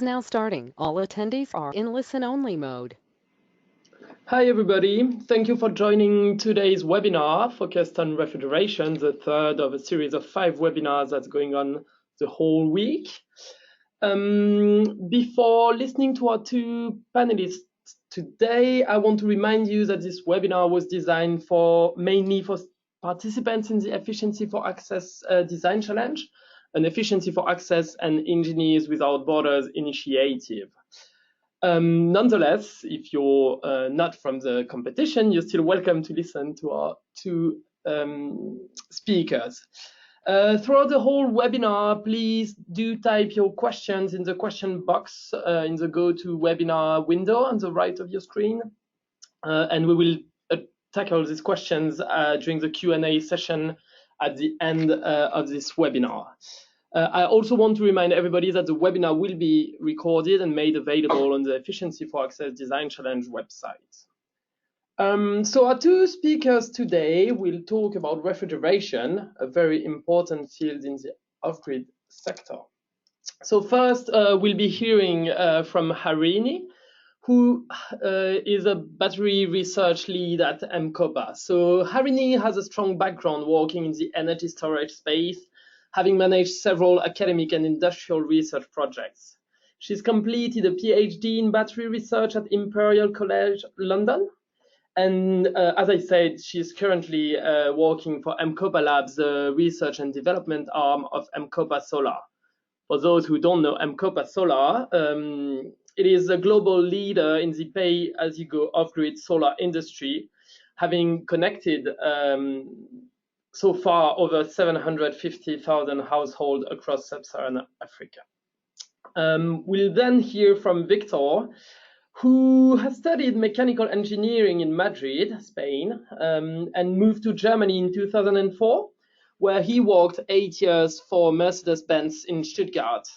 Now starting. All attendees are in listen-only mode. Hi everybody, thank you for joining today's webinar focused on refrigeration, the third of a series of 5 webinars that's going on the whole week. Before listening to our 2 panelists today, I want to remind you that this webinar was designed mainly for participants in the Efficiency for Access Design Challenge, an Efficiency for Access and Engineers Without Borders initiative. Nonetheless, if you're not from the competition, you're still welcome to listen to our 2 speakers. Throughout the whole webinar, please do type your questions in the question box in the GoToWebinar window on the right of your screen. And we will tackle these questions during the Q&A session at the end of this webinar. I also want to remind everybody that the webinar will be recorded and made available on the Efficiency for Access Design Challenge website. So our 2 speakers today will talk about refrigeration, a very important field in the off-grid sector. So first, we'll be hearing from Harini, who is a battery research lead at M-KOPA. So Harini has a strong background working in the energy storage space, having managed several academic and industrial research projects. She's completed a PhD in battery research at Imperial College London. And as I said, she's currently working for M-KOPA Labs, the research and development arm of M-KOPA Solar. For those who don't know M-KOPA Solar, it is a global leader in the pay-as-you-go off-grid solar industry, having connected so far over 750,000 households across sub-Saharan Africa. We'll then hear from Victor, who has studied mechanical engineering in Madrid, Spain, and moved to Germany in 2004, where he worked 8 years for Mercedes-Benz in Stuttgart.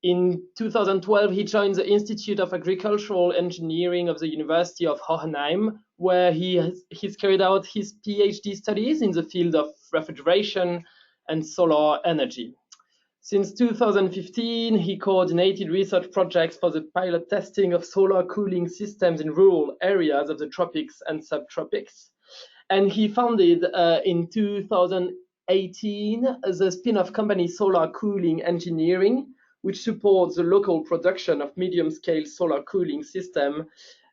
In 2012, he joined the Institute of Agricultural Engineering of the University of Hohenheim, where he's carried out his PhD studies in the field of refrigeration and solar energy. Since 2015, he coordinated research projects for the pilot testing of solar cooling systems in rural areas of the tropics and subtropics. And he founded in 2018 the spin-off company Solar Cooling Engineering, which supports the local production of medium-scale solar cooling system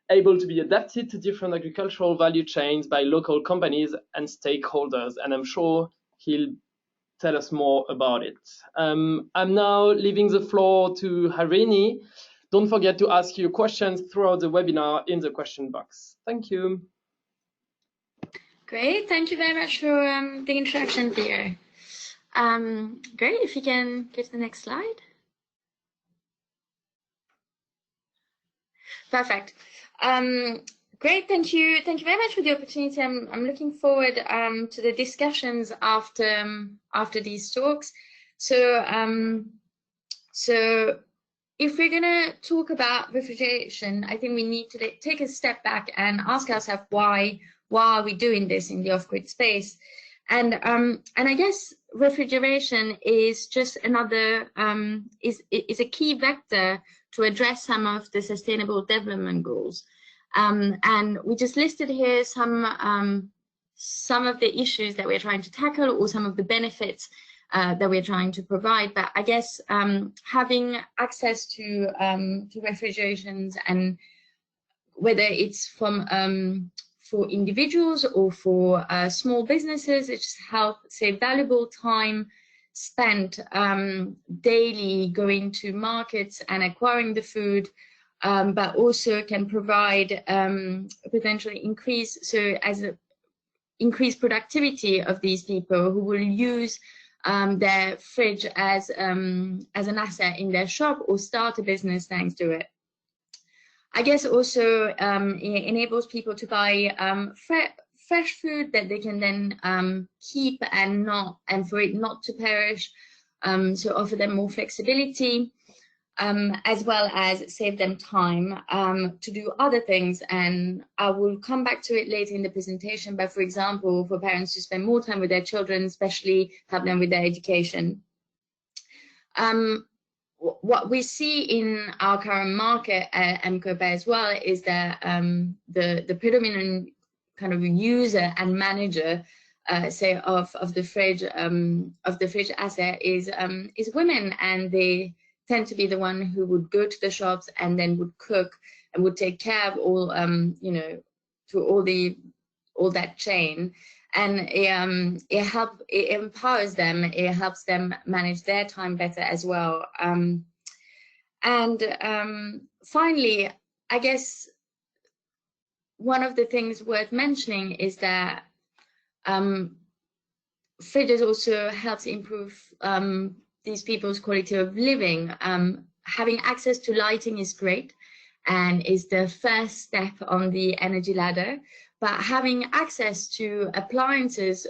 able to be adapted to different agricultural value chains by local companies and stakeholders. And I'm sure he'll tell us more about it. I'm now leaving the floor to Harini. Don't forget to ask your questions throughout the webinar in the question box. Thank you. Great, thank you very much for the introduction, Theo. Great, if you can get the next slide. Perfect. Great, thank you very much for the opportunity. I'm looking forward to the discussions after these talks. So if we're gonna talk about refrigeration, I think we need to take a step back and ask ourselves why are we doing this in the off-grid space? And I guess refrigeration is just another is a key vector to address some of the sustainable development goals. And we just listed here some of the issues that we're trying to tackle or some of the benefits that we're trying to provide. But I guess having access to refrigerations, and whether it's from for individuals or for small businesses, it just helps save valuable time spent daily going to markets and acquiring the food, but also can provide potentially increased productivity of these people who will use their fridge as an asset in their shop or start a business thanks to it. I guess also it enables people to buy fresh food that they can then keep and for it not to perish, so offer them more flexibility, as well as save them time to do other things. And I will come back to it later in the presentation, but for example, for parents to spend more time with their children, especially help them with their education. what we see in our current market at M-KOPA as well is that the predominant kind of user and manager, say of the fridge asset is women, and they tend to be the one who would go to the shops and then would cook and would take care of all you know, to all that chain. And it empowers them, it helps them manage their time better as well. Finally, I guess one of the things worth mentioning is that fridges also helps improve these people's quality of living. Having access to lighting is great and is the first step on the energy ladder. But having access to appliances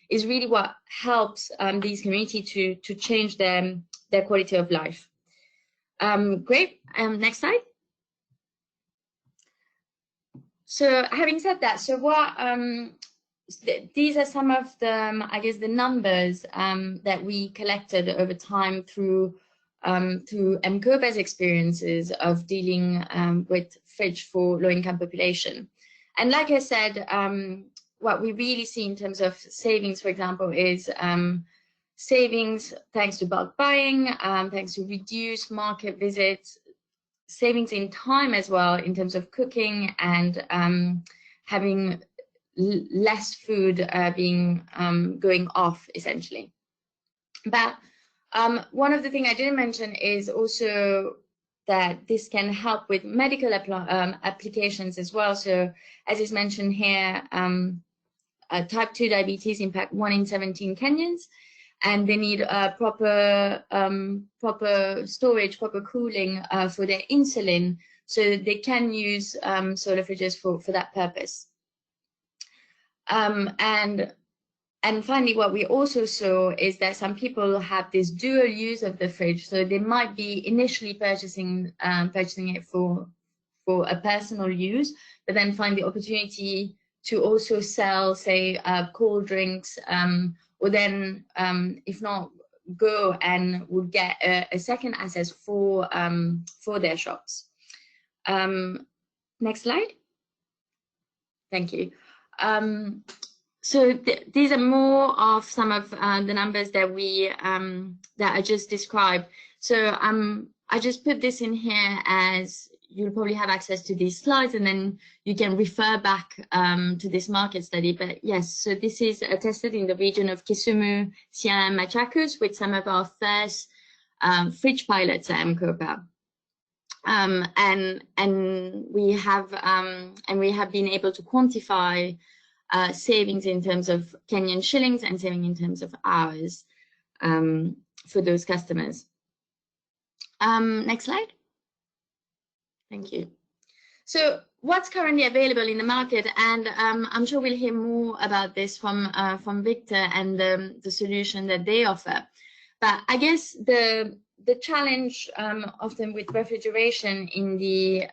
is really what helps these communities to change their quality of life. Great. Next slide. So having said that, so what these are some of the, I guess, the numbers that we collected over time through M-KOPA's experiences of dealing with fridge for low-income population. And like I said, what we really see in terms of savings, for example, is savings thanks to bulk buying, thanks to reduced market visits, savings in time as well in terms of cooking and having less food going off essentially. But one of the things I didn't mention is also that this can help with medical applications as well. So as is mentioned here, type 2 diabetes impact 1 in 17 Kenyans, and they need proper storage, proper cooling for their insulin, so they can use solar fridges for that purpose. And finally, what we also saw is that some people have this dual use of the fridge. So they might be initially purchasing it for a personal use, but then find the opportunity to also sell, say, cold drinks, or then, if not, go and would get a second access for their shops. Next slide. Thank you. So these are more of some of the numbers that that I just described. So I just put this in here as you'll probably have access to these slides, and then you can refer back to this market study. But yes, so this is tested in the region of Kisumu, Siaya, and Machakos with some of our first fridge pilots at M-KOPA. And we have been able to quantify savings in terms of Kenyan shillings and saving in terms of hours for those customers. Next slide. Thank you. So what's currently available in the market, and I'm sure we'll hear more about this from Victor and the solution that they offer. But I guess the challenge often with refrigeration in the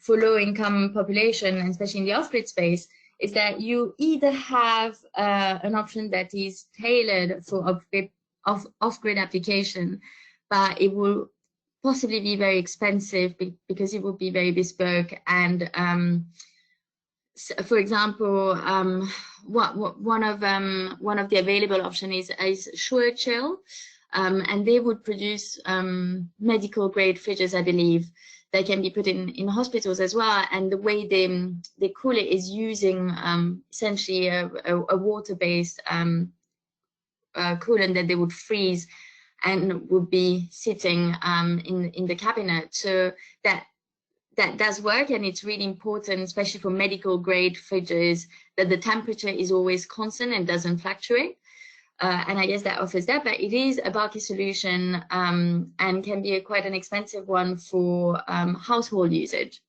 for low-income population, especially in the off-grid space, is that you either have an option that is tailored for off-grid application, but it will possibly be very expensive because it will be very bespoke. And for example, one of the available options is Sure Chill, and they would produce medical grade fridges, I believe. They can be put in hospitals as well, and the way they cool it is using essentially a water-based coolant that they would freeze and would be sitting in the cabinet. So that does work, and it's really important, especially for medical grade fridges, that the temperature is always constant and doesn't fluctuate. And I guess that offers that, but it is a bulky solution and can be quite an expensive one for household usage.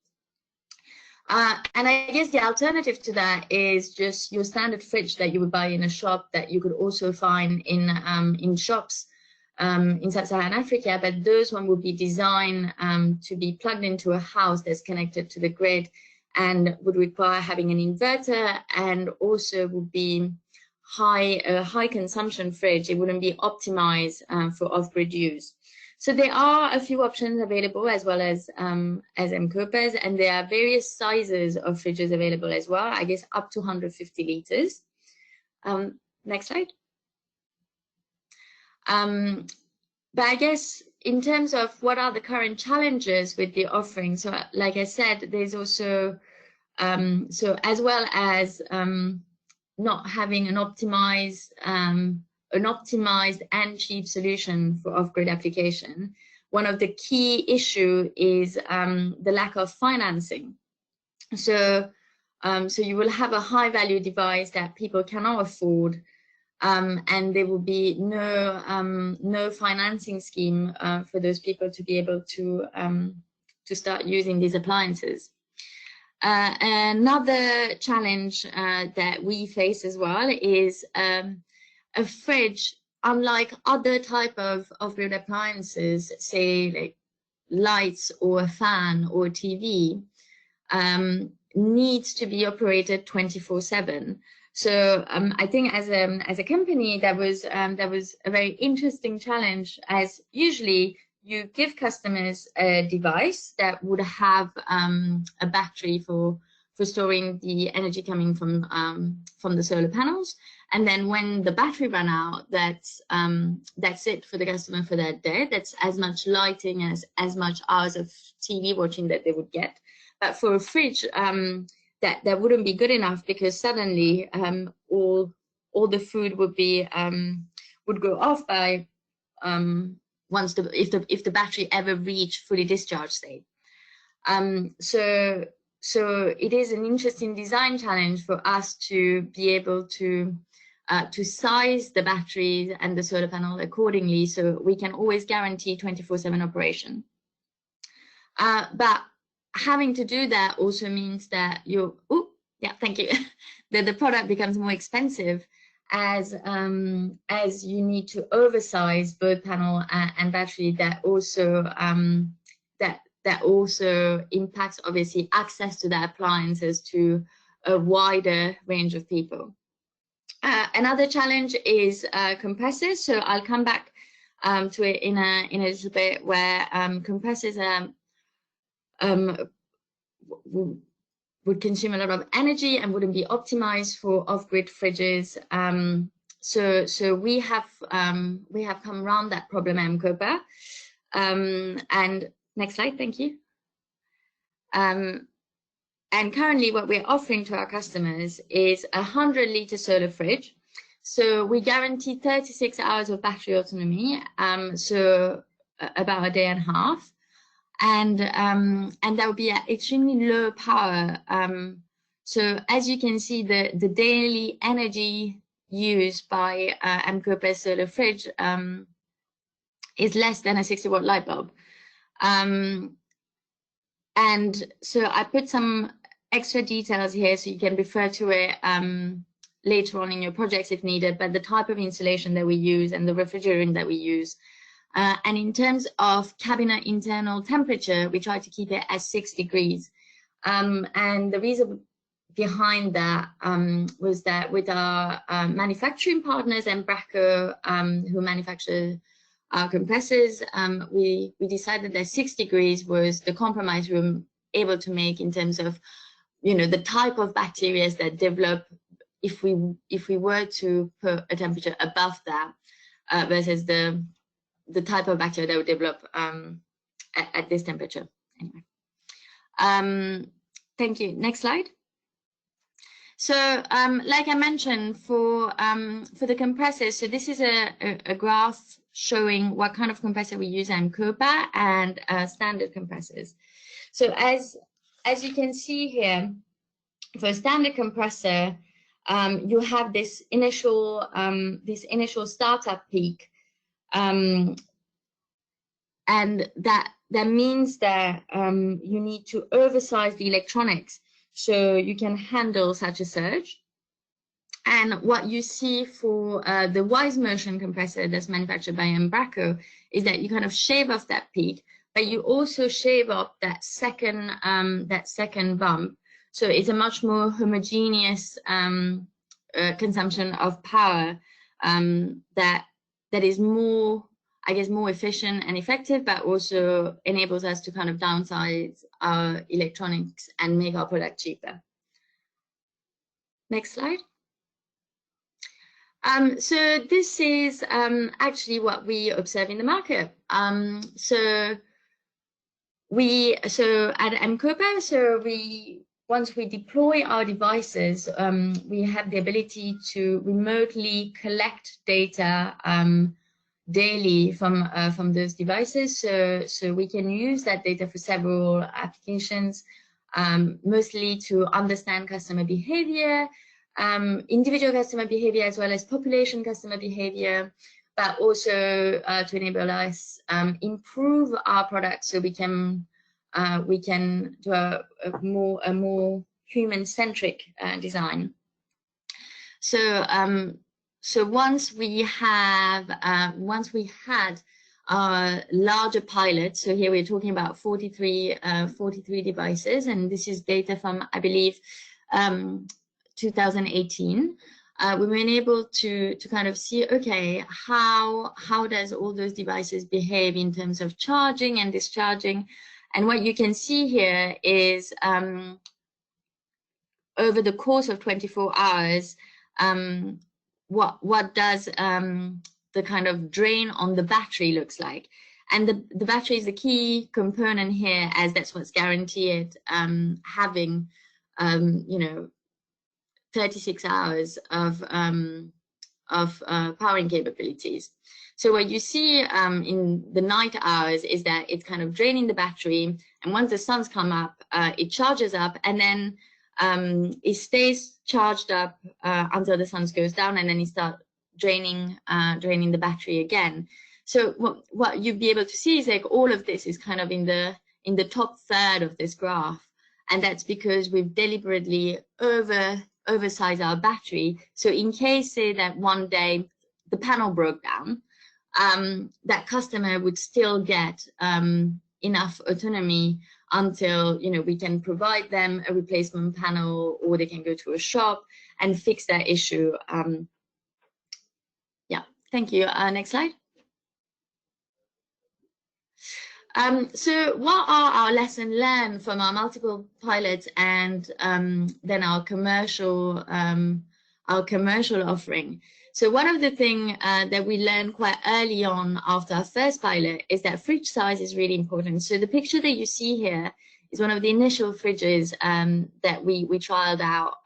And I guess the alternative to that is just your standard fridge that you would buy in a shop that you could also find in shops in Sub-Saharan Africa, but those one would be designed to be plugged into a house that's connected to the grid and would require having an inverter, and also would be high consumption fridge. It wouldn't be optimized for off-grid use. So there are a few options available as well as M-KOPAs, and there are various sizes of fridges available as well, I guess up to 150 liters. Next slide. But I guess in terms of what are the current challenges with the offering, so like I said, there's also, so as well as not having an optimized and cheap solution for off-grid application, one of the key issue is the lack of financing. So, so you will have a high-value device that people cannot afford, and there will be no financing scheme for those people to be able to start using these appliances. Another challenge that we face as well is a fridge, unlike other type of off-grid appliances, say like lights or a fan or a TV, needs to be operated 24/7. So I think as a company, that was a very interesting challenge, as usually you give customers a device that would have a battery for storing the energy coming from the solar panels, and then when the battery ran out, that's it for the customer for that day. That's as much lighting as much hours of TV watching that they would get. But for a fridge, that wouldn't be good enough, because suddenly all the food would go off by once if the battery ever reached fully discharged state. So it is an interesting design challenge for us to be able to size the batteries and the solar panel accordingly, so we can always guarantee 24/7 operation. But having to do that also means that the product becomes more expensive, as you need to oversize both panel and battery. That also impacts obviously access to the appliances to a wider range of people. Another challenge is compressors. So I'll come back to it in a little bit, where compressors would consume a lot of energy and wouldn't be optimized for off-grid fridges. So we have come around that problem at M-KOPA. And next slide, thank you. And currently what we're offering to our customers is a 100-liter solar fridge. So we guarantee 36 hours of battery autonomy, so about a day and a half. And that would be at extremely low power. So as you can see, the daily energy used by M-KOPA solar fridge is less than a 60-watt light bulb. And so I put some extra details here so you can refer to it later on in your projects if needed, but the type of insulation that we use and the refrigerant that we use. And in terms of cabinet internal temperature, we try to keep it at 6 degrees. And the reason behind that was that with our manufacturing partners and M-KOPA, who manufacture our compressors, we decided that 6 degrees was the compromise we were able to make in terms of, the type of bacteria that develop if we were to put a temperature above that versus the type of bacteria that would develop at this temperature. Anyway, thank you. Next slide. So, like I mentioned, for the compressors, so this is a graph showing what kind of compressor we use at M-KOPA and standard compressors. So as you can see here, for a standard compressor, you have this initial startup peak, and that means that you need to oversize the electronics so you can handle such a surge. And what you see for the Wise Motion compressor that's manufactured by M-KOPA is that you kind of shave off that peak, but you also shave off that second bump. So it's a much more homogeneous consumption of power that is more I guess, more efficient and effective, but also enables us to kind of downsize our electronics and make our product cheaper. Next slide. So this is actually what we observe in the market. So at M-KOPA, once we deploy our devices, we have the ability to remotely collect data daily from those devices. So we can use that data for several applications, mostly to understand customer behavior, individual customer behavior as well as population customer behavior, but also to enable us improve our product so we can do a more human-centric design. So once we had a larger pilot, so here we're talking about 43 devices, and this is data from, I believe, 2018. We were able to kind of see, okay, how does all those devices behave in terms of charging and discharging? And what you can see here is over the course of 24 hours, what does the kind of drain on the battery looks like. And the battery is the key component here, as that's what's guaranteed having, 36 hours of powering capabilities. So what you see in the night hours is that it's kind of draining the battery, and once the sun's come up, it charges up, and then it stays charged up until the sun goes down, and then it starts draining the battery again. So what you'd be able to see is like all of this is kind of in the top third of this graph, and that's because we've deliberately oversized our battery. So in case, say, that one day the panel broke down, that customer would still get enough autonomy until we can provide them a replacement panel, or they can go to a shop and fix that issue. Yeah, thank you. Next slide. So what are our lessons learned from our multiple pilots and then our commercial offering? So one of the things that we learned quite early on after our first pilot is that fridge size is really important. So the picture that you see here is one of the initial fridges that we trialed out.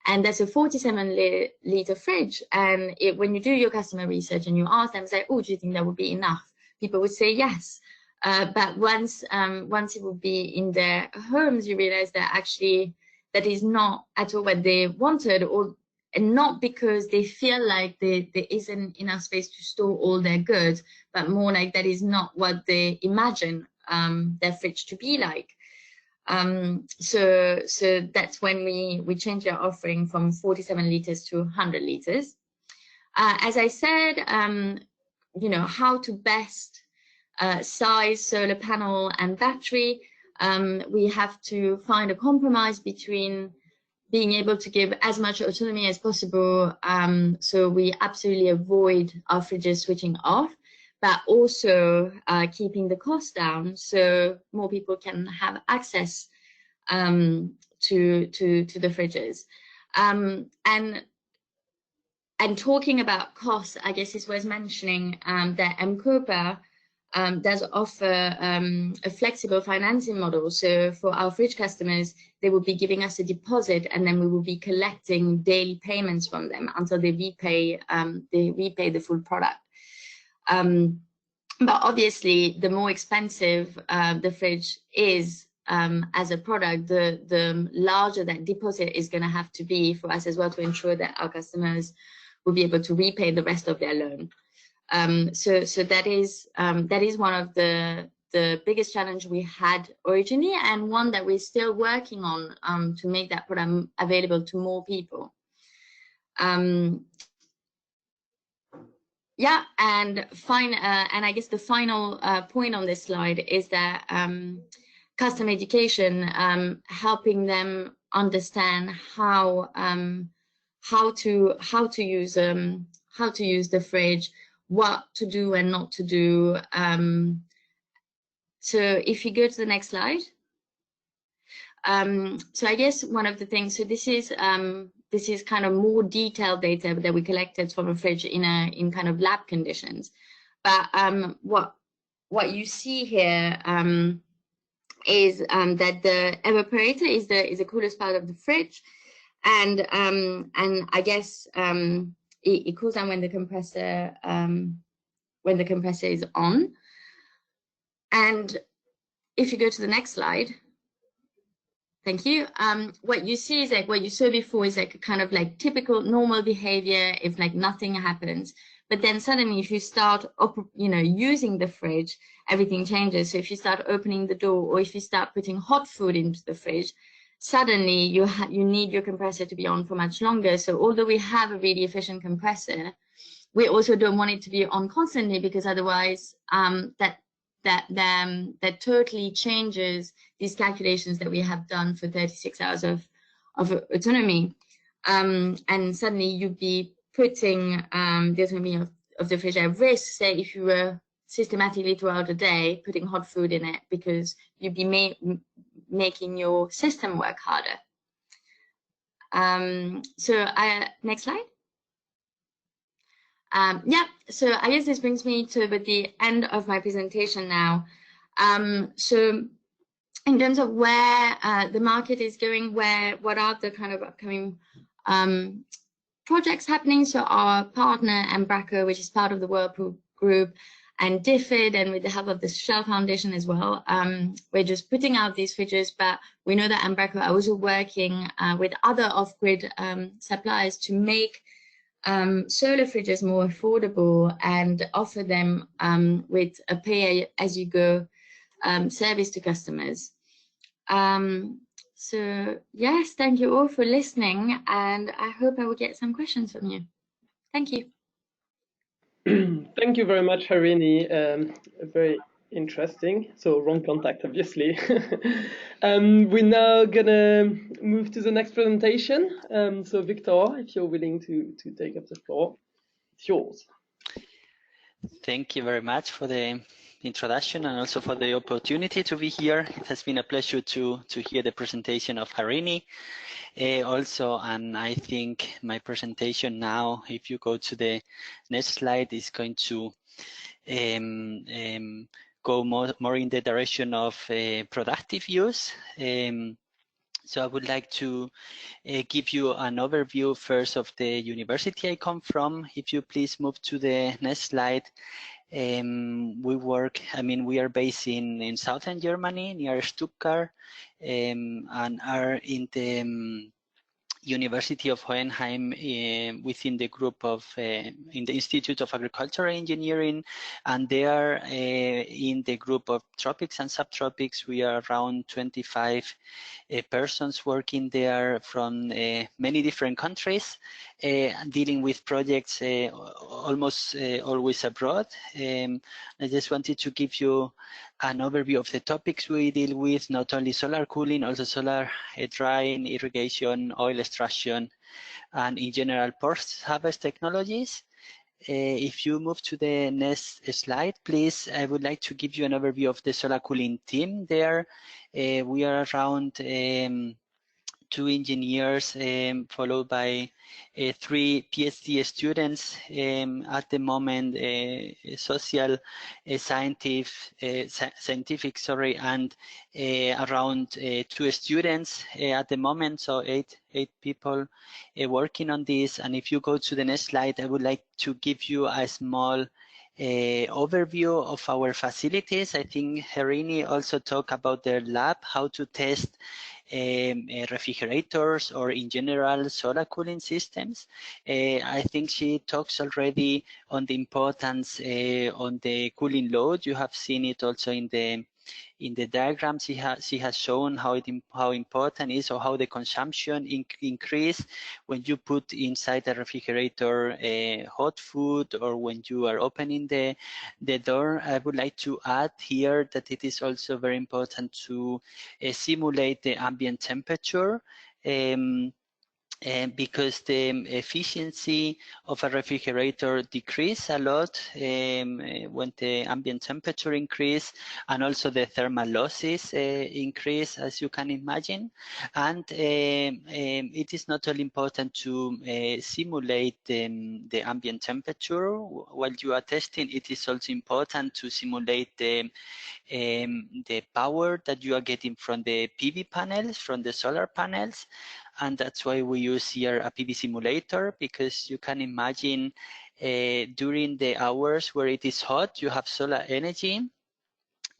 And that's a 47-liter fridge. And when you do your customer research and you ask them, say, oh, do you think that would be enough? People would say yes. But once it will be in their homes, you realize that actually that is not at all what they wanted, and not because they feel like there isn't enough space to store all their goods, but more like that is not what they imagine their fridge to be like. So that's when we changed our offering from 47 liters to 100 liters. As I said, how to best size solar panel and battery. We have to find a compromise between being able to give as much autonomy as possible, so we absolutely avoid our fridges switching off, but also keeping the cost down so more people can have access to the fridges. And talking about costs, I guess it's worth mentioning that M-KOPA does offer a flexible financing model. So for our fridge customers, they will be giving us a deposit, and then we will be collecting daily payments from them until they repay the full product. But obviously, the more expensive the fridge is as a product, the larger that deposit is going to have to be for us as well, to ensure that our customers will be able to repay the rest of their loan. So that is one of the biggest challenge we had originally, and one that we're still working on to make that product available to more people. Yeah, and I guess the final point on this slide is that customer education, helping them understand how to use the fridge, what to do and not to do. So if you go to the next slide. So I guess one of the things, so this is kind of more detailed data that we collected from a fridge in kind of lab conditions. But what you see here is that the evaporator is the coolest part of the fridge, and I guess it cools down when the compressor is on. And if you go to the next slide. Thank you. What you see is like what you saw before is like a kind of like typical normal behavior if like nothing happens. But then suddenly if you start, using the fridge, everything changes. So if you start opening the door or if you start putting hot food into the fridge, suddenly you need your compressor to be on for much longer. So although we have a really efficient compressor, we also don't want it to be on constantly, because otherwise that totally changes these calculations that we have done for 36 hours of autonomy. And suddenly you'd be putting the autonomy of the fridge at risk, say if you were systematically throughout the day putting hot food in it, because you'd be making your system work harder. Next slide. So I guess this brings me to the end of my presentation now. So in terms of where the market is going, what are the kind of upcoming projects happening? So our partner, M-KOPA, which is part of the Whirlpool Group, and DFID, and with the help of the Shell Foundation as well, we're just putting out these fridges, but we know that M-KOPA are also working with other off-grid suppliers to make solar fridges more affordable and offer them with a pay-as-you-go service to customers. So yes, thank you all for listening, and I hope I will get some questions from you. Thank you. Thank you very much, Harini. Very interesting. So wrong contact, obviously. We're now gonna move to the next presentation. So Victor, if you're willing to take up the floor, it's yours. Thank you very much for the introduction and also for the opportunity to be here. It has been a pleasure to hear the presentation of Harini. And I think my presentation now, if you go to the next slide, is going to go more in the direction of productive use. So I would like to give you an overview first of the university I come from. If you please move to the next slide. We are based in southern Germany, near Stuttgart, and are in the University of Hohenheim within the group of, in the Institute of Agricultural Engineering, and they are in the group of tropics and subtropics. We are around 25 persons working there from many different countries, dealing with projects almost always abroad. I just wanted to give you an overview of the topics we deal with, not only solar cooling, also solar drying, irrigation, oil extraction, and in general post-harvest technologies. If you move to the next slide, please, I would like to give you an overview of the solar cooling team there. We are around 2 engineers, followed by 3 PhD students, at the moment social scientific, and around 2 students at the moment, so 8 people working on this. And if you go to the next slide, I would like to give you a small overview of our facilities. I think Harini also talked about their lab, how to test refrigerators or in general solar cooling systems. I think she talks already on the importance on the cooling load. You have seen it also in the diagram. She has shown how important it is, or how the consumption increase when you put inside the refrigerator hot food, or when you are opening the door. I would like to add here that it is also very important to simulate the ambient temperature. because the efficiency of a refrigerator decrease a lot when the ambient temperature increase, and also the thermal losses increase, as you can imagine. And it is not only important to simulate the ambient temperature while you are testing, it is also important to simulate the power that you are getting from the PV panels, from the solar panels. And that's why we use here a PV simulator, because you can imagine during the hours where it is hot, you have solar energy,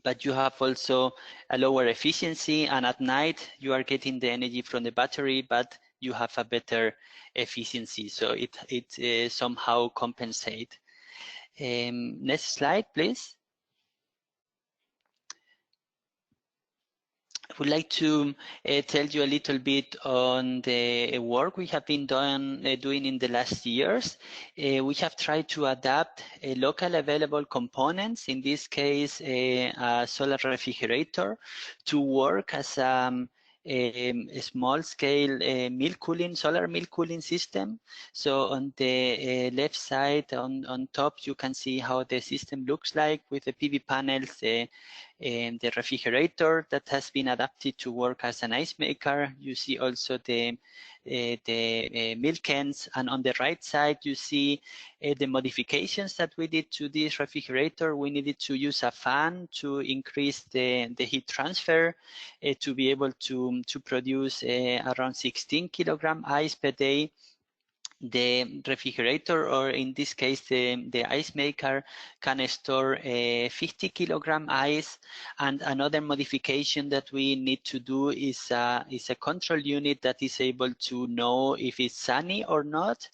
but you have also a lower efficiency, and at night you are getting the energy from the battery, but you have a better efficiency, so it somehow compensate. Next slide, please. I would like to tell you a little bit on the work we have been doing in the last years. We have tried to adapt local available components, in this case a solar refrigerator, to work as a small-scale solar milk cooling system. So on the left side, on top, you can see how the system looks like with the PV panels, the refrigerator that has been adapted to work as an ice maker. You see also the milk cans, and on the right side you see the modifications that we did to this refrigerator. We needed to use a fan to increase the heat transfer to be able to produce around 16 kilogram ice per day. The refrigerator, or in this case the ice maker, can store 50 kilogram ice. And another modification that we need to do is a control unit that is able to know if it's sunny or not,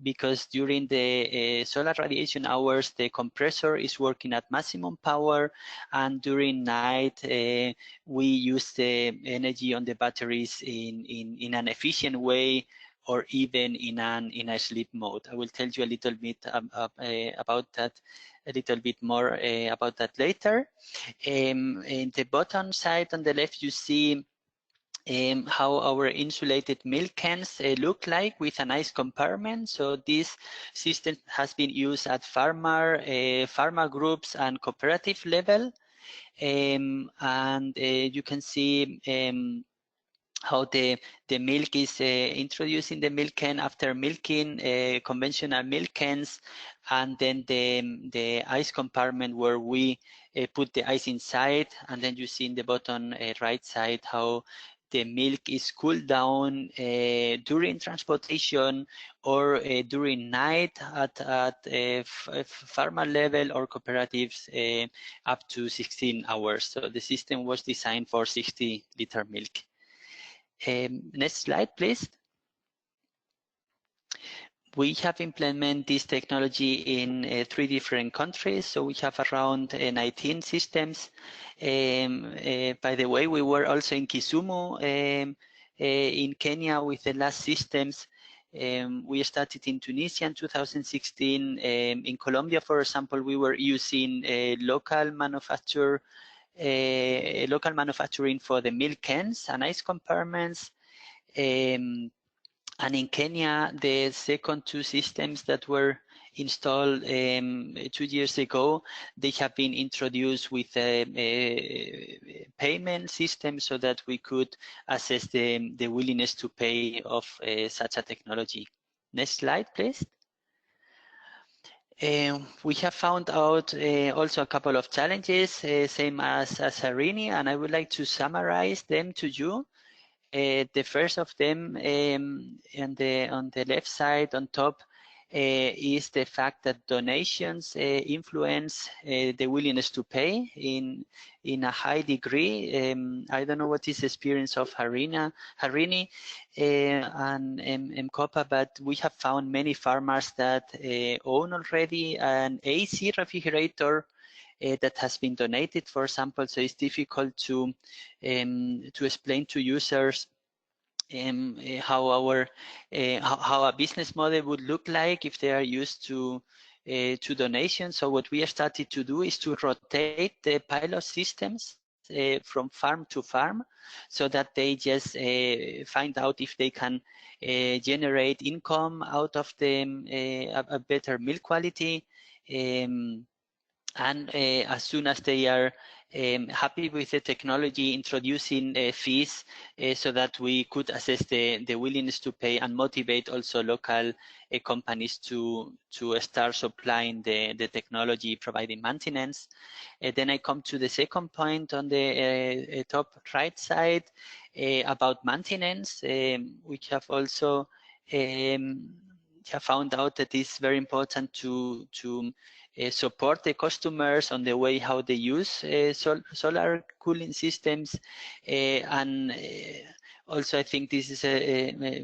because during the solar radiation hours the compressor is working at maximum power, and during night we use the energy on the batteries in an efficient way, or even in a sleep mode. I will tell you a little bit about that, a little bit more about that later. In the bottom side on the left, you see how our insulated milk cans look like with a nice compartment. So this system has been used at pharma groups and cooperative level. And you can see how the milk is introduced in the milk can after milking, conventional milk cans, and then the ice compartment where we put the ice inside. And then you see in the bottom right side how the milk is cooled down during transportation or during night at pharma level or cooperatives up to 16 hours. So the system was designed for 60-liter milk. Next slide, please. We have implemented this technology in 3 different countries, so we have around 19 systems. By the way, we were also in Kisumu in Kenya with the last systems. We started in Tunisia in 2016. In Colombia, for example, we were using local manufacturing for the milk cans and ice compartments. And in Kenya, the second 2 systems that were installed 2 years ago, they have been introduced with a payment system so that we could assess the willingness to pay of such a technology. Next slide, please. We have found out also a couple of challenges, same as Harini, and I would like to summarize them to you. The first of them on the left side on top is the fact that donations influence the willingness to pay in a high degree. I don't know what is the experience of Harini and M-KOPA, but we have found many farmers that own already an AC refrigerator that has been donated, for example. So it's difficult to explain to users how a business model would look like if they are used to donations. So what we have started to do is to rotate the pilot systems from farm to farm, so that they just find out if they can generate income out of a better milk quality. And as soon as they are happy with the technology, introducing fees so that we could assess the willingness to pay and motivate also local companies to start supplying the technology, providing maintenance. Then I come to the second point on the top right side about maintenance. We have also have found out that it's very important to support the customers on the way how they use solar cooling systems, and also I think this is a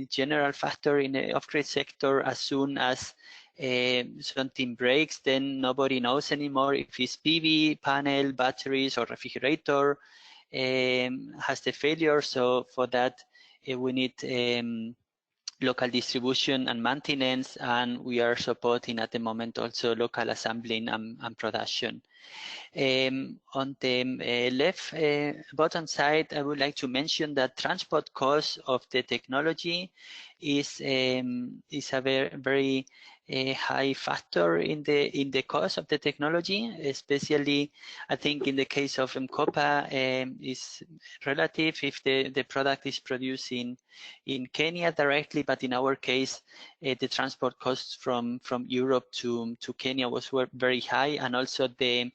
general factor in the off-grid sector. As soon as something breaks, then nobody knows anymore if it's PV panel, batteries, or refrigerator has the failure. So for that we need local distribution and maintenance, and we are supporting at the moment also local assembling and production. On the left bottom side, I would like to mention that transport cost of the technology is a very high factor in the cost of the technology, especially I think in the case of M-KOPA is relative if the product is produced in Kenya directly, but in our case the transport costs from Europe to Kenya was very high, and also the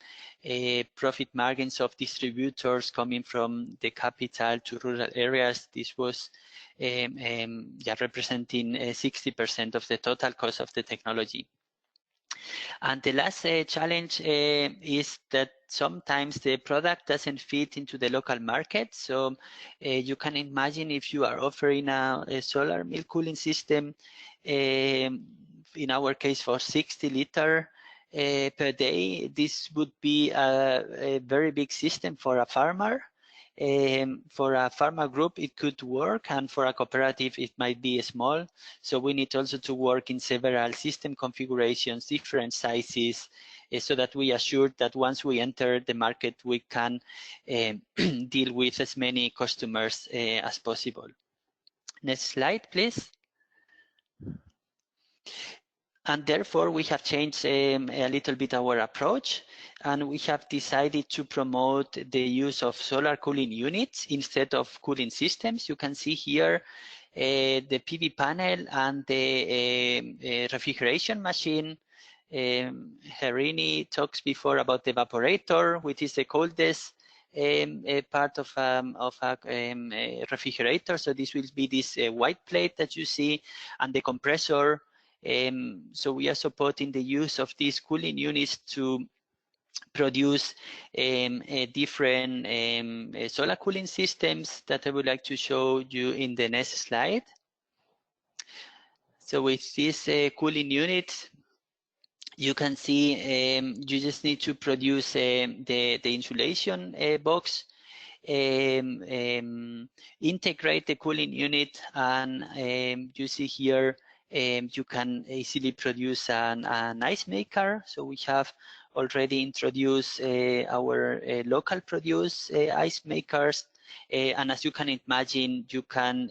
profit margins of distributors coming from the capital to rural areas, this was representing 60% of the total cost of the technology. And the last challenge is that sometimes the product doesn't fit into the local market. So you can imagine if you are offering a solar milk cooling system, in our case for 60 liter per day, this would be a very big system for a farmer. For a pharma group, it could work, and for a cooperative, it might be small. So we need also to work in several system configurations, different sizes, so that we assure that once we enter the market, we can deal with as many customers as possible. Next slide, please. And therefore, we have changed a little bit our approach, and we have decided to promote the use of solar cooling units instead of cooling systems. You can see here the PV panel and the refrigeration machine. Harini talks before about the evaporator, which is the coldest part of a refrigerator. So this will be this white plate that you see, and the compressor. So we are supporting the use of these cooling units to produce different solar cooling systems that I would like to show you in the next slide. So with this cooling unit, you can see you just need to produce the insulation box, integrate the cooling unit, and you see here you can easily produce an ice maker. So we have already introduced our local produce ice makers, and as you can imagine, you can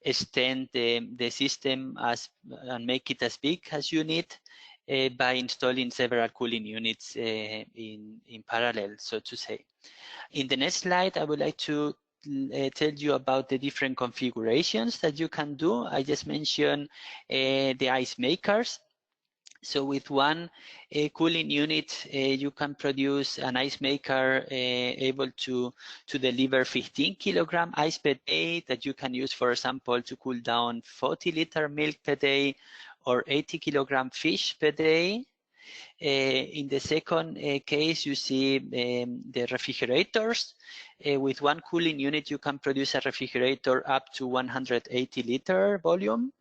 extend the system and make it as big as you need by installing several cooling units in parallel, so to say. In the next slide, I would like to tell you about the different configurations that you can do. I just mentioned the ice makers. So with one cooling unit, you can produce an ice maker able to deliver 15 kilogram ice per day that you can use, for example, to cool down 40 liter milk per day or 80 kilogram fish per day. In the second case, you see the refrigerators. With one cooling unit, you can produce a refrigerator up to 180 liter volume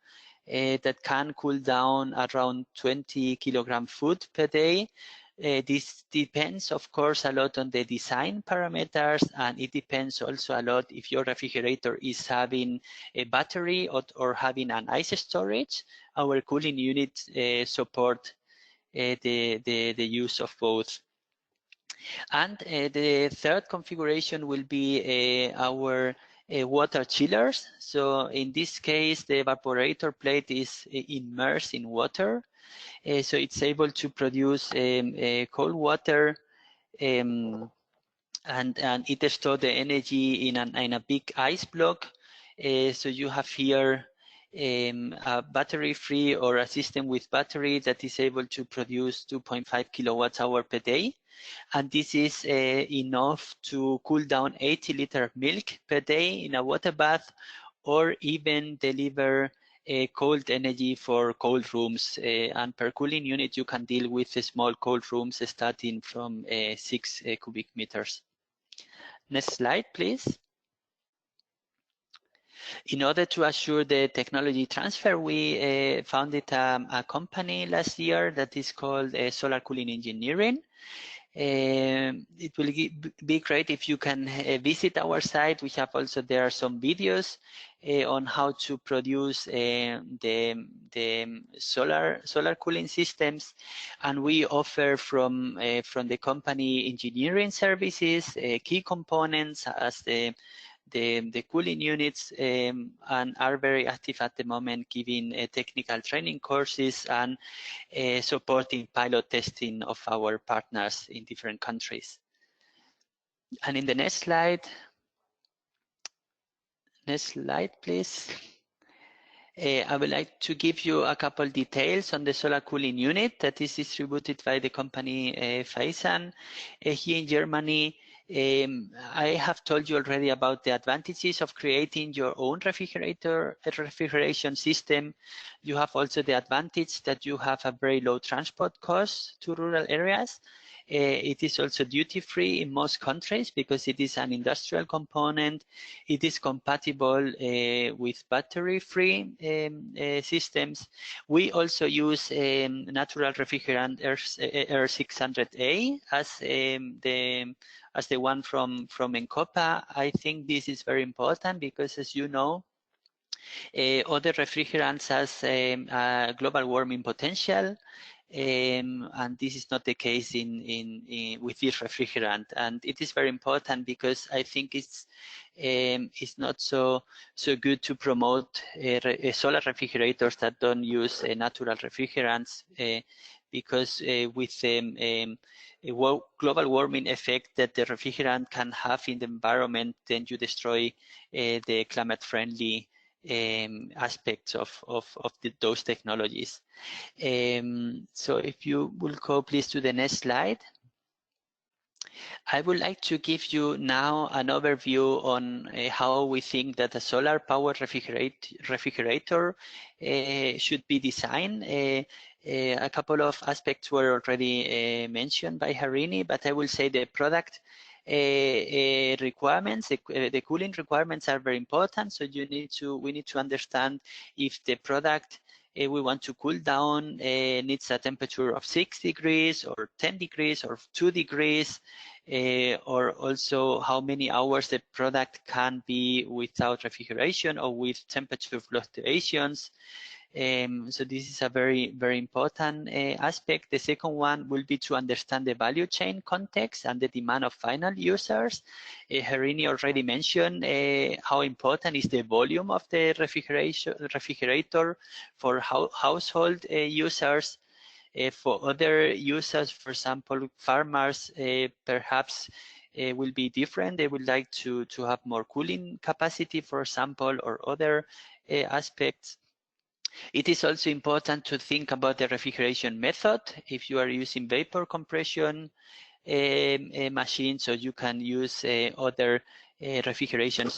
that can cool down around 20 kilogram food per day. This depends, of course, a lot on the design parameters, and it depends also a lot if your refrigerator is having a battery or having an ice storage. Our cooling units support the use of both. And the third configuration will be our water chillers. So in this case, the evaporator plate is immersed in water. So it's able to produce cold water, and it stores the energy in a big ice block. So you have here a battery-free or a system with battery that is able to produce 2.5 kilowatts hour per day. And this is enough to cool down 80 liter milk per day in a water bath, or even deliver cold energy for cold rooms. And per cooling unit, you can deal with small cold rooms starting from 6 cubic meters. Next slide, please. In order to assure the technology transfer, we founded a company last year that is called Solar Cooling Engineering. It will be great if you can visit our site. We have also there some videos on how to produce the solar cooling systems, and we offer from the company engineering services, key components as the cooling units, and are very active at the moment, giving technical training courses and supporting pilot testing of our partners in different countries. And in the next slide please. I would like to give you a couple details on the solar cooling unit that is distributed by the company Faisan here in Germany. I have told you already about the advantages of creating your own refrigeration system. You have also the advantage that you have a very low transport cost to rural areas. It is also duty-free in most countries because it is an industrial component. It is compatible with battery-free systems. We also use natural refrigerant R600A as the one from M-KOPA. I think this is very important because, as you know, other refrigerants has a global warming potential. And this is not the case with this refrigerant, and it is very important because I think it's not so good to promote solar refrigerators that don't use natural refrigerants, because with global warming effect that the refrigerant can have in the environment, then you destroy the climate-friendly aspects of those technologies. So if you will go please to the next slide. I would like to give you now an overview on how we think that a solar powered refrigerator should be designed. A couple of aspects were already mentioned by Harini, but I will say the product requirements, the cooling requirements are very important. So we need to understand if the product we want to cool down needs a temperature of 6 degrees or 10 degrees or 2 degrees, or also how many hours the product can be without refrigeration or with temperature fluctuations. So this is a very, very important aspect. The second one will be to understand the value chain context and the demand of final users. Harini already mentioned how important is the volume of the refrigerator for household users. For other users, for example, farmers, perhaps will be different. They would like to have more cooling capacity, for example, or other aspects. It is also important to think about the refrigeration method. If you are using vapor compression machines, so you can use other refrigeration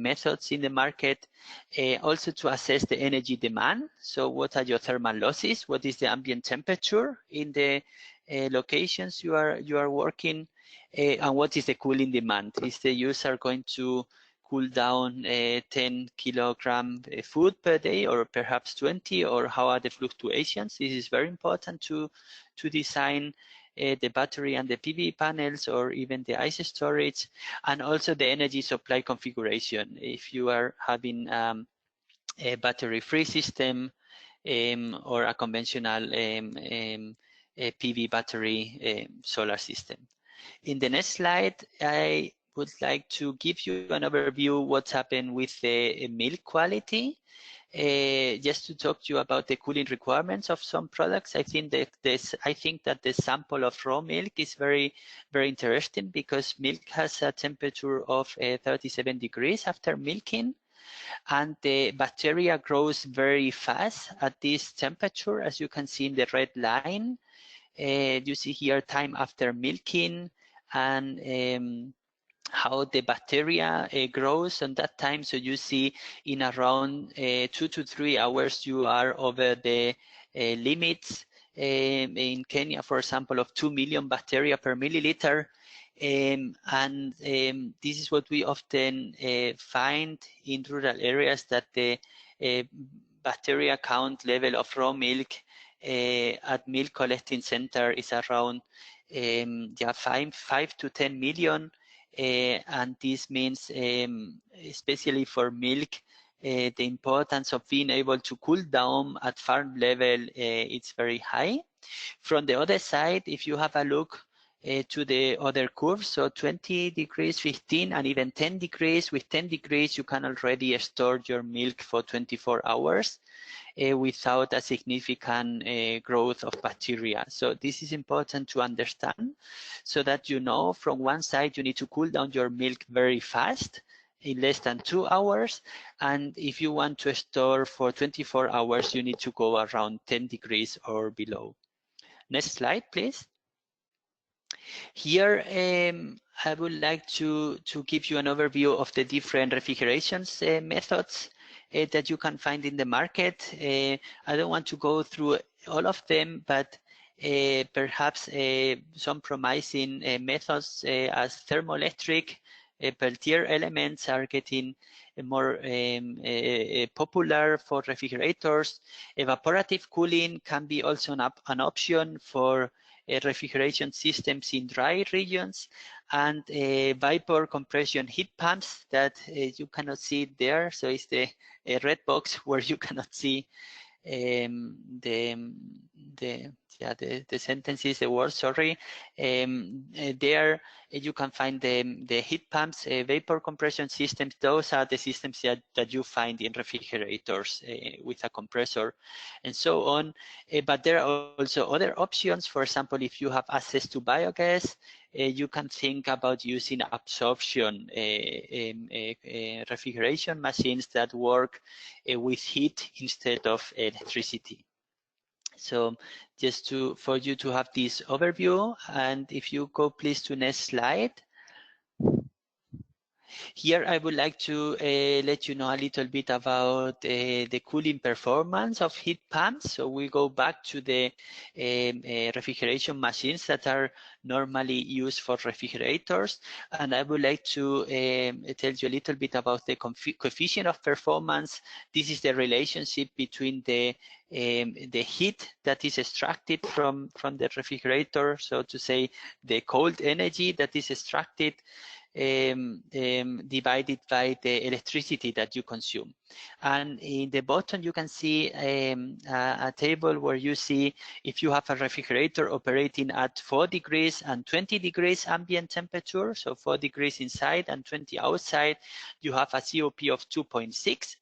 methods in the market. Also to assess the energy demand. So what are your thermal losses? What is the ambient temperature in the locations you are working? And what is the cooling demand? Is the user going to cool down 10 kilogram food per day, or perhaps 20, or how are the fluctuations? This is very important to design the battery and the PV panels, or even the ice storage, and also the energy supply configuration. If you are having a battery-free system or a conventional PV battery solar system. In the next slide, I would like to give you an overview what's happened with the milk quality. Just to talk to you about the cooling requirements of some products, I think that the sample of raw milk is very interesting, because milk has a temperature of 37 degrees after milking, and the bacteria grows very fast at this temperature, as you can see in the red line. You see here time after milking, and how the bacteria grows on that time. So you see in around 2 to 3 hours you are over the limits. In Kenya, for example, of 2 million bacteria per milliliter. This is what we often find in rural areas, that the bacteria count level of raw milk at milk collecting center is around 5 to 10 million. And this means, especially for milk, the importance of being able to cool down at farm level it's very high. From the other side, if you have a look to the other curves, so 20 degrees, 15, and even 10 degrees. With 10 degrees, you can already store your milk for 24 hours without a significant growth of bacteria. So this is important to understand, so that you know from one side you need to cool down your milk very fast, in less than 2 hours. And if you want to store for 24 hours, you need to go around 10 degrees or below. Next slide, please. Here, I would like to give you an overview of the different refrigeration methods that you can find in the market. I don't want to go through all of them, but perhaps some promising methods as thermoelectric Peltier elements are getting more popular for refrigerators. Evaporative cooling can be also an option for refrigeration systems in dry regions, and vapor compression heat pumps that you cannot see there. So it's the red box where you cannot see the sentences, the words, sorry. There you can find the heat pumps, vapor compression systems. Those are the systems that you find in refrigerators with a compressor and so on. But there are also other options. For example, if you have access to biogas, you can think about using absorption refrigeration machines that work with heat instead of electricity. So just for you to have this overview, and if you go please to next slide. Here I would like to let you know a little bit about the cooling performance of heat pumps. So we go back to the refrigeration machines that are normally used for refrigerators, and I would like to tell you a little bit about the coefficient of performance. This is the relationship between the heat that is extracted from the refrigerator, so to say the cold energy that is extracted, divided by the electricity that you consume. And in the bottom you can see a table where you see if you have a refrigerator operating at 4 degrees and 20 degrees ambient temperature, so 4 degrees inside and 20 outside, you have a COP of 2.6.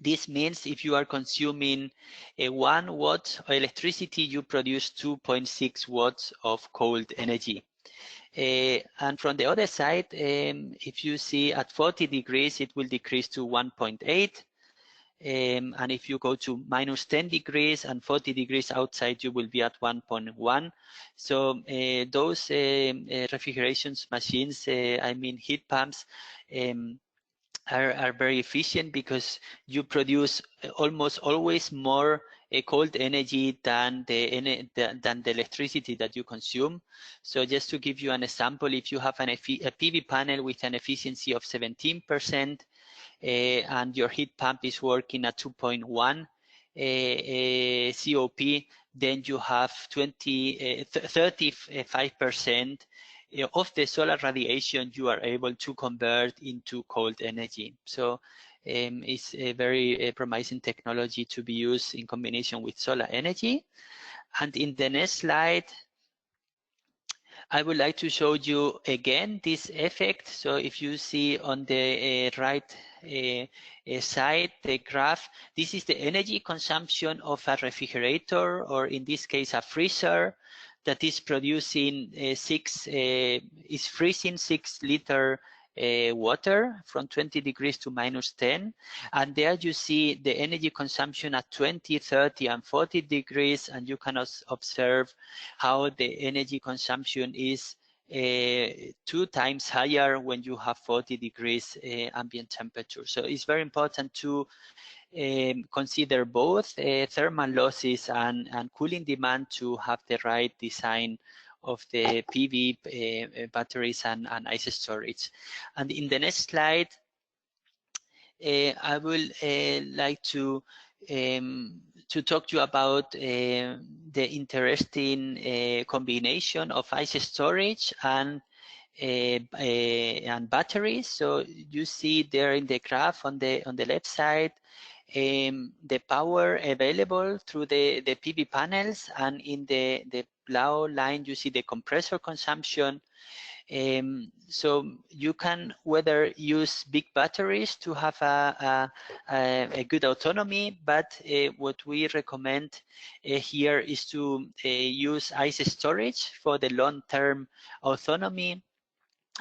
This means if you are consuming 1 watt of electricity, you produce 2.6 watts of cold energy. And from the other side, if you see at 40 degrees, it will decrease to 1.8. And if you go to minus 10 degrees and 40 degrees outside, you will be at 1.1. So those refrigeration machines, I mean heat pumps, are very efficient because you produce almost always more cold energy than the electricity that you consume. So just to give you an example, if you have a PV panel with an efficiency of 17% and your heat pump is working at 2.1 COP, then you have 35% of the solar radiation you are able to convert into cold energy. So it's a very promising technology to be used in combination with solar energy. And in the next slide, I would like to show you again this effect. So if you see on the right side, the graph, this is the energy consumption of a refrigerator, or in this case, a freezer, that is producing is freezing 6 liter water from 20 degrees to -10. And there you see the energy consumption at 20, 30, and 40 degrees, and you can observe how the energy consumption is 2 times higher when you have 40 degrees ambient temperature. So it's very important to consider both thermal losses and cooling demand to have the right design of the PV batteries and ice storage. And in the next slide, I will like to talk to you about the interesting combination of ice storage and batteries. So you see there in the graph on the left side the power available through the PV panels, and in the blue line you see the compressor consumption. So you can whether use big batteries to have a good autonomy, but what we recommend here is to use ice storage for the long-term autonomy,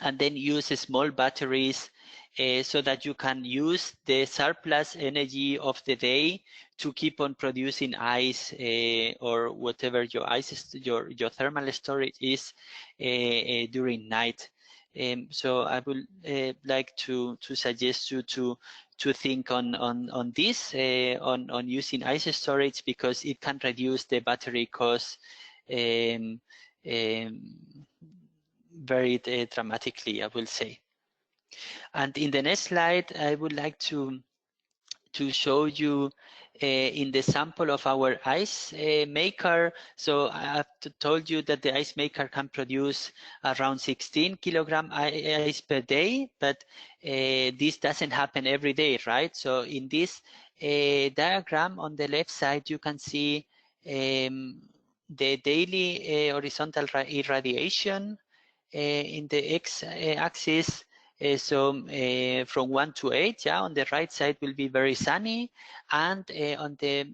and then use small batteries so that you can use the surplus energy of the day to keep on producing ice or whatever your your thermal storage is during night. So I would like to suggest you to think on this on using ice storage, because it can reduce the battery cost very dramatically, I will say. And in the next slide, I would like to show you in the sample of our ice maker. So I have told you that the ice maker can produce around 16 kilogram ice per day, but this doesn't happen every day, right? So in this diagram on the left side, you can see the daily horizontal irradiation in the x-axis. So from 1 to 8, yeah, on the right side will be very sunny, and on the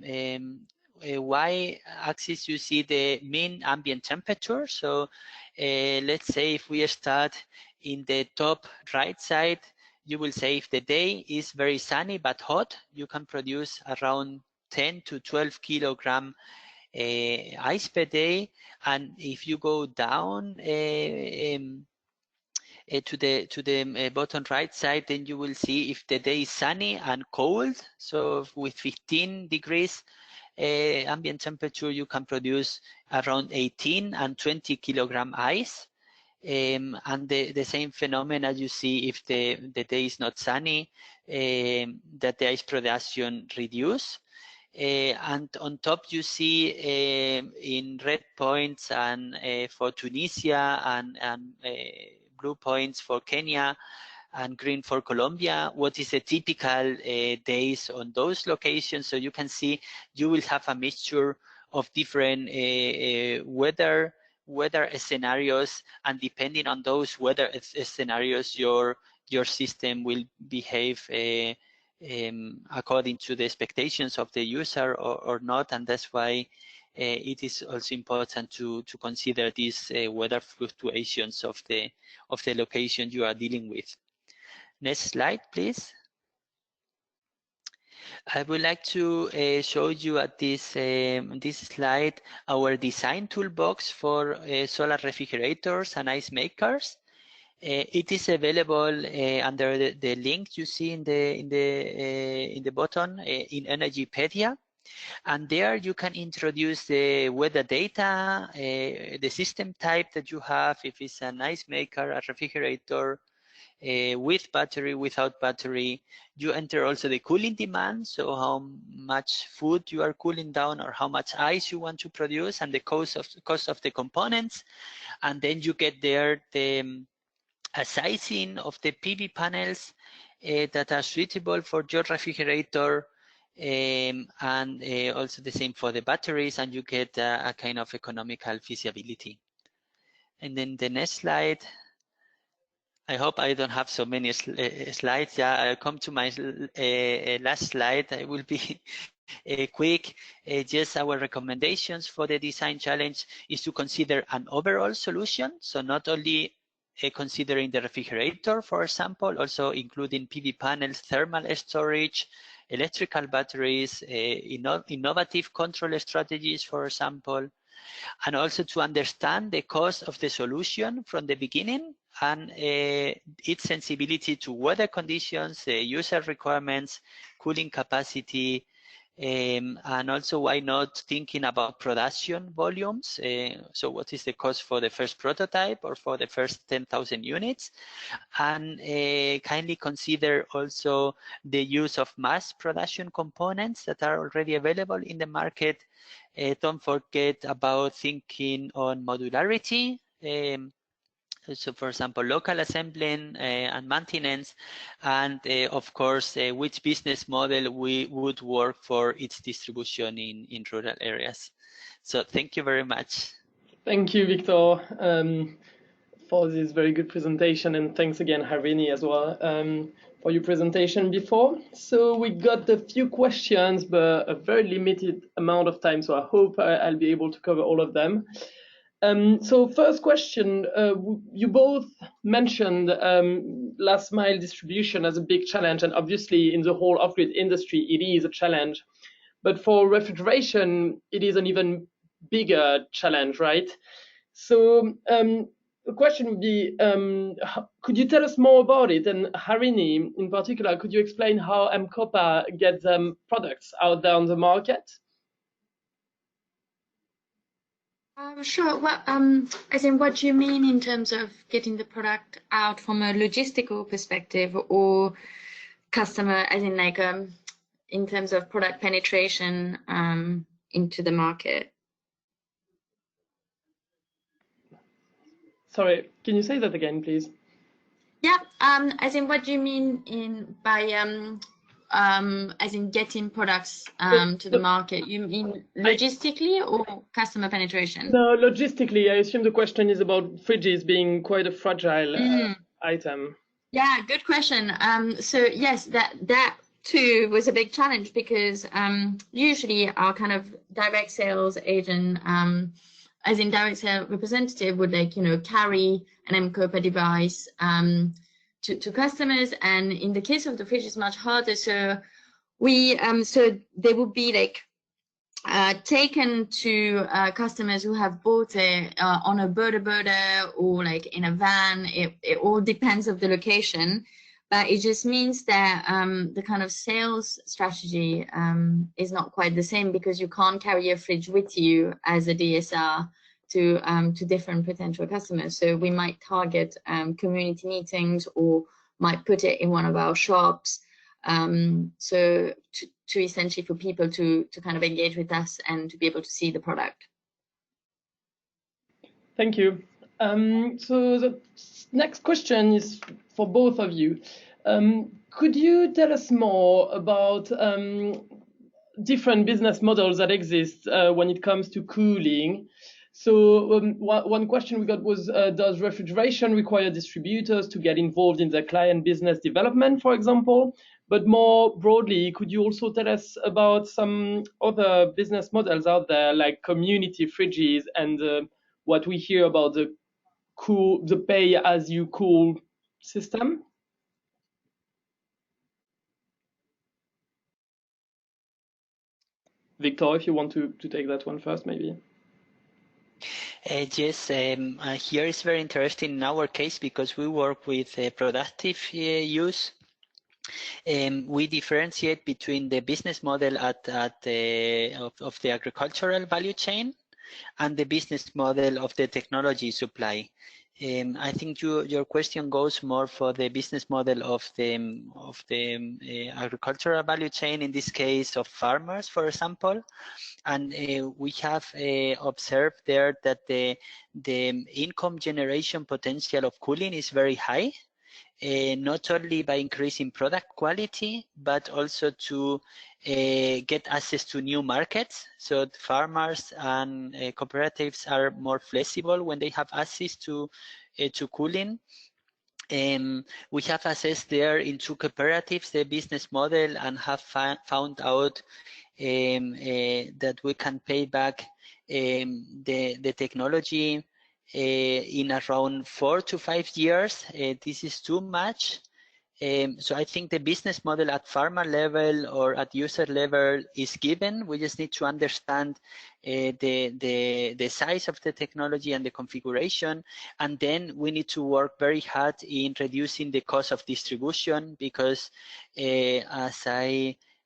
y-axis you see the mean ambient temperature. So let's say if we start in the top right side, you will say if the day is very sunny but hot, you can produce around 10 to 12 kilogram ice per day. And if you go down to the bottom right side, then you will see if the day is sunny and cold. So with 15 degrees ambient temperature, you can produce around 18 and 20 kilogram ice. And the same phenomena you see if the day is not sunny, that the ice production reduce. And on top you see in red points and for Tunisia and blue points for Kenya and green for Colombia, what is the typical days on those locations. So you can see you will have a mixture of different weather scenarios, and depending on those weather scenarios, your system will behave according to the expectations of the user or not. And that's why it is also important to consider these weather fluctuations of the location you are dealing with. Next slide, please. I would like to show you at this this slide our design toolbox for solar refrigerators and ice makers. It is available under the link you see in the bottom in Energypedia. And there you can introduce the weather data, the system type that you have, if it's an ice maker, a refrigerator, with battery, without battery. You enter also the cooling demand, so how much food you are cooling down or how much ice you want to produce, and the cost of the components. And then you get there the sizing of the PV panels that are suitable for your refrigerator, and also the same for the batteries, and you get a kind of economical feasibility. And then the next slide. I hope I don't have so many slides. Yeah, I'll come to my last slide. I will be quick. Just our recommendations for the design challenge is to consider an overall solution. So not only considering the refrigerator, for example, also including PV panels, thermal storage, electrical batteries, innovative control strategies, for example, and also to understand the cost of the solution from the beginning and its sensibility to weather conditions, user requirements, cooling capacity, and also why not thinking about production volumes. So what is the cost for the first prototype or for the first 10,000 units? And kindly consider also the use of mass production components that are already available in the market. Don't forget about thinking on modularity. So for example, local assembling and maintenance, and of course, which business model would work for its distribution in rural areas. So thank you very much. Thank you, Victor, for this very good presentation, and thanks again, Harini, as well, for your presentation before. So we got a few questions, but a very limited amount of time, so I hope I'll be able to cover all of them. So first question, you both mentioned last mile distribution as a big challenge, and obviously in the whole off-grid industry, it is a challenge. But for refrigeration, it is an even bigger challenge, right? So the question would be, could you tell us more about it? And Harini, in particular, could you explain how M-KOPA gets products out there on the market? Sure. Well, I think what you mean in terms of getting the product out from a logistical perspective, or customer, as in like in terms of product penetration into the market. Sorry, can you say that again, please? Yeah. I think what you mean by as in getting products to the market, you mean logistically or customer penetration? No, logistically. I assume the question is about fridges being quite a fragile item. Yeah, good question. So yes, that too was a big challenge, because usually our kind of direct sales agent, as in direct sales representative, would carry an M-KOPA device to customers, and in the case of the fridge, it's much harder. So we so they would be taken to customers who have bought it on a boda or in a van. It all depends of the location, but it just means that the kind of sales strategy is not quite the same, because you can't carry a fridge with you as a DSR to different potential customers. So we might target community meetings, or might put it in one of our shops. So to essentially for people to kind of engage with us and to be able to see the product. Thank you. So the next question is for both of you. Could you tell us more about different business models that exist when it comes to cooling? So one question we got was, does refrigeration require distributors to get involved in their client business development, for example? But more broadly, could you also tell us about some other business models out there, like community fridges and what we hear about the pay-as-you-cool system? Victor, if you want to take that one first, maybe. Yes, here is very interesting in our case, because we work with productive use. We differentiate between the business model of the agricultural value chain and the business model of the technology supply. I think your question goes more for the business model of the agricultural value chain, in this case of farmers, for example. And we have observed there that the income generation potential of cooling is very high. not only by increasing product quality, but also to get access to new markets. So the farmers and cooperatives are more flexible when they have access to cooling. We have assessed there in 2 cooperatives the business model and have found out that we can pay back the technology in around 4 to 5 years. This is too much. So I think the business model at farmer level or at user level is given. We just need to understand the size of the technology and the configuration, and then we need to work very hard in reducing the cost of distribution, because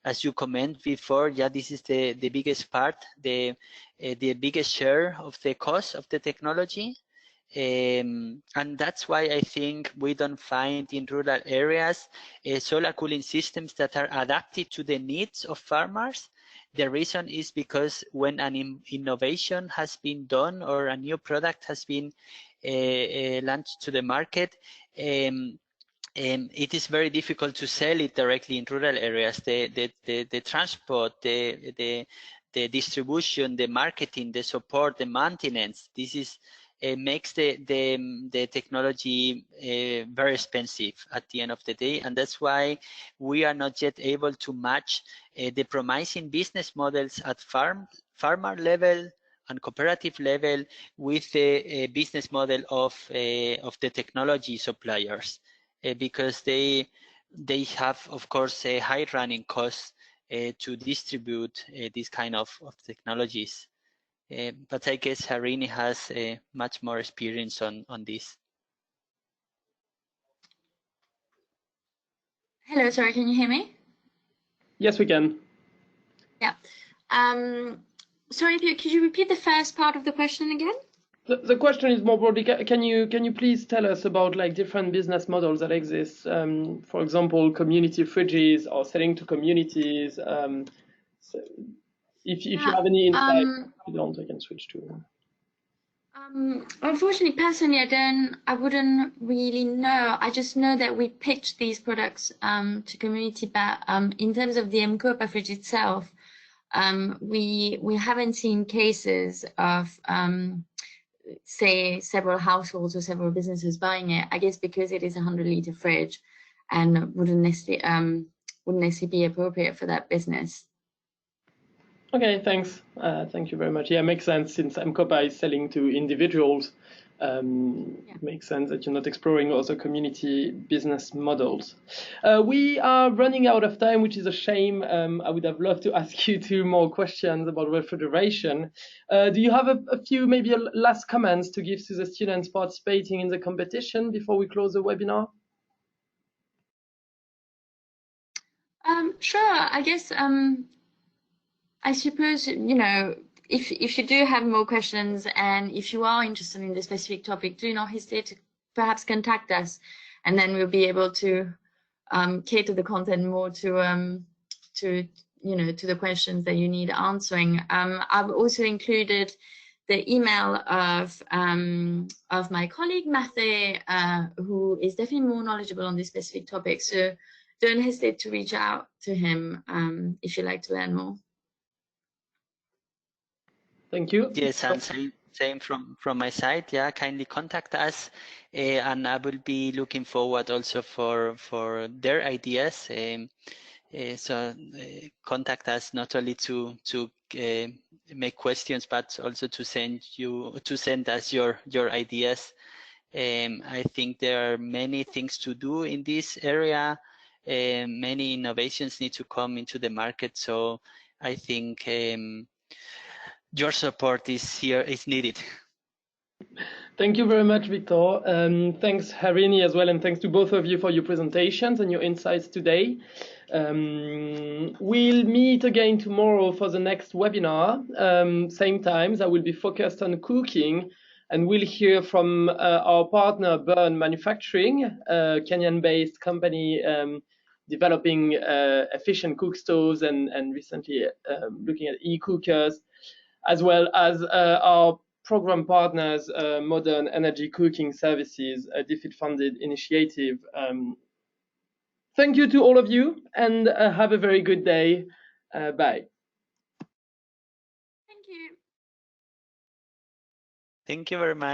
as you comment before, yeah, this is the biggest part, the biggest share of the cost of the technology. And that's why I think we don't find in rural areas solar cooling systems that are adapted to the needs of farmers. The reason is because when an innovation has been done or a new product has been launched to the market, it is very difficult to sell it directly in rural areas. The transport, the distribution, the marketing, the support, the maintenance, this is makes the technology very expensive at the end of the day, and that's why we are not yet able to match the promising business models at farmer level and cooperative level with the business model of the technology suppliers, because they have, of course, a high running costs to distribute these kind of technologies. But I guess Harini has much more experience on this. Hello, sorry, can you hear me? Yes, we can. Yeah. Sorry, could you repeat the first part of the question again? The question is more broadly, can you please tell us about like different business models that exist? For example, community fridges or selling to communities. So if you have any insight, if you don't, I can switch to. Unfortunately, personally, I wouldn't really know. I just know that we pitched these products to community, but in terms of the M-KOPA fridge itself, we haven't seen cases of say several households or several businesses buying it. I guess because it is a 100-liter fridge and wouldn't necessarily be appropriate for that business. Okay, thanks. Thank you very much. Yeah, makes sense since M-KOPA is selling to individuals. It makes sense that you're not exploring other community business models. We are running out of time, which is a shame. I would have loved to ask you 2 more questions about refrigeration. Do you have a few, maybe last comments to give to the students participating in the competition before we close the webinar? Sure. I guess I suppose, you know, if you do have more questions and if you are interested in the specific topic, do not hesitate to perhaps contact us, and then we'll be able to cater the content more to the questions that you need answering. I've also included the email of my colleague Mathe, who is definitely more knowledgeable on this specific topic. So don't hesitate to reach out to him if you'd like to learn more. Thank you. Yes, and same from my side. Yeah, kindly contact us, and I will be looking forward also for their ideas. So contact us not only to make questions, but also to send us your ideas. I think there are many things to do in this area. Many innovations need to come into the market. So I think your support is needed. Thank you very much, Victor. Thanks, Harini, as well, and thanks to both of you for your presentations and your insights today. We'll meet again tomorrow for the next webinar. Same times, I will be focused on cooking, and we'll hear from our partner, Burn Manufacturing, a Kenyan-based company developing efficient cook stoves and recently looking at e-cookers, as well as our program partners, Modern Energy Cooking Services, a DFID-funded initiative. Thank you to all of you, and have a very good day. Bye. Thank you. Thank you very much.